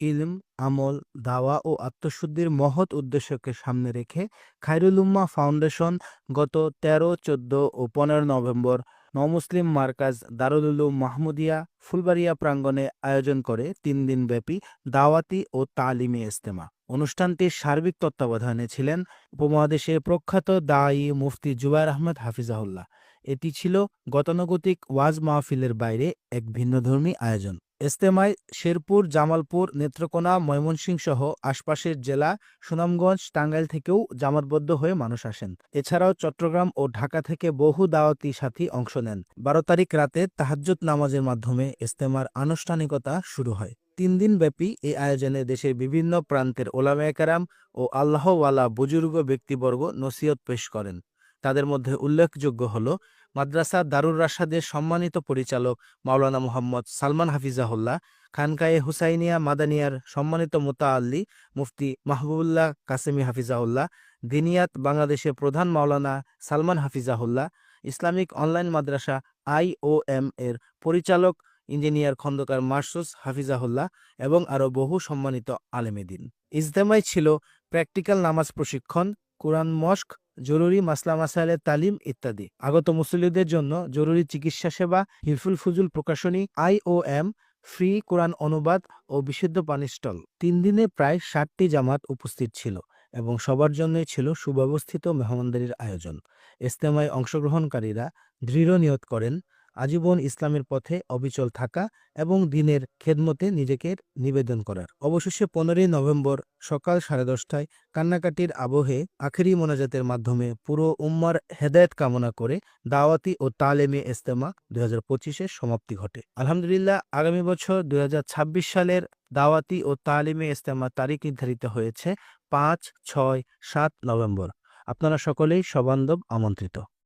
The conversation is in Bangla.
ইলম, আমল, দাওয়া ও আত্মশুদ্ধির মহৎ উদ্দেশ্যকে সামনে রেখে খায়রুল উম্মাহ ফাউন্ডেশন গত ১৩, ১৪ ও ১৫ নভেম্বর নওমুসলিম মার্কাজ দারুল উলুম মাহমুদিয়া ফুলবাড়িয়া প্রাঙ্গণে আয়োজন করে ৩ দিনব্যাপী দাওয়াতি ও তালিমি ইজতেমা। অনুষ্ঠানটির সার্বিক তত্ত্বাবধানে ছিলেন উপমহাদেশের প্রখ্যাত দায়ী মুফতি জুবায়ের আহমদ হাফিজাহুল্লাহ। এটি ছিল গতানুগতিক ওয়াজ মাহফিলের বাইরে এক ভিন্নধর্মী আয়োজন। ইজতেমায় শেরপুর, জামালপুর, নেত্রকোনা, ময়মনসিংহ সহ আশপাশের জেলা, সুনামগঞ্জ, টাঙ্গাইল থেকেও জামাতবদ্ধ হয়ে মানুষ আসেন। এছাড়াও চট্টগ্রাম ও ঢাকা থেকে বহু দাওয়াতি সাথী অংশ নেন। ১২ তারিখ রাতে তাহাজ্জুদ নামাজের মাধ্যমে ইজতেমার আনুষ্ঠানিকতা শুরু হয়। ৩ দিনব্যাপী এই আয়োজনে দেশের বিভিন্ন প্রান্তের ওলামায়ে কেরাম ও আল্লাহওয়ালা বুজুর্গ ব্যক্তিবর্গ নসিহত পেশ করেন। তাদের মধ্যে উল্লেখযোগ্য হল মাদ্রাসা দারুর রাশাদের সম্মানিত পরিচালক মাওলানা মুহাম্মদ সালমান হাফিজাহুল্লাহ, খানকায়ে হুসাইনিয়া মাদানিয়ার সম্মানিত মুতাআল্লি মুফতি মাহবুবুল্লাহ কাসেমি হাফিজাহুল্লাহ, দিনিয়াত বাংলাদেশের প্রধান মাওলানা সালমান হাফিজাহুল্লাহ, ইসলামিক অনলাইন মাদ্রাসা IOM এর পরিচালক ইঞ্জিনিয়ার খন্দকার মাসুস হাফিজাহুল্লাহ এবং আরও বহু সম্মানিত আলেমে দ্বীন। ইজতেমায় ছিল প্র্যাকটিক্যাল নামাজ প্রশিক্ষণ, কোরআন মশক, জরুরি মাসলা মাসাইলের তালিম ইত্যাদি। আগত মুসল্লিদের জন্য জরুরি চিকিৎসা সেবা, হিলফুল ফুজুল প্রকাশনী, IOM, ফ্রি কোরআন অনুবাদ ও বিশুদ্ধ পানির স্টল। ৩ দিনে প্রায় ৬০টি জামাত উপস্থিত ছিল এবং সবার জন্যই ছিল সুব্যবস্থিত মেহমানদারির আয়োজন। ইজতেমায় অংশগ্রহণকারীরা দৃঢ় নিয়ত করেন আজীবন ইসলামের পথে অবিচল থাকা এবং দ্বীনের খেদমতে নিজেকে নিবেদন করার। অবশেষে ১৫ই নভেম্বর সকাল ১০:৩০টায় কান্নাকাটির আবহে আখেরি মোনাজাতের মাধ্যমে পুরো উম্মার হেদায়েত কামনা করে দাওয়াতি ও তালেমে ইজতেমা ২০২৫-এর সমাপ্তি ঘটে। আলহামদুলিল্লাহ, আগামী বছর ২০২৬ সালের দাওয়াতি ও তালিমে ইজতেমার তারিখ নির্ধারিত হয়েছে ৫, ৬, ৭ নভেম্বর। আপনারা সকলেই সবান্ধব আমন্ত্রিত।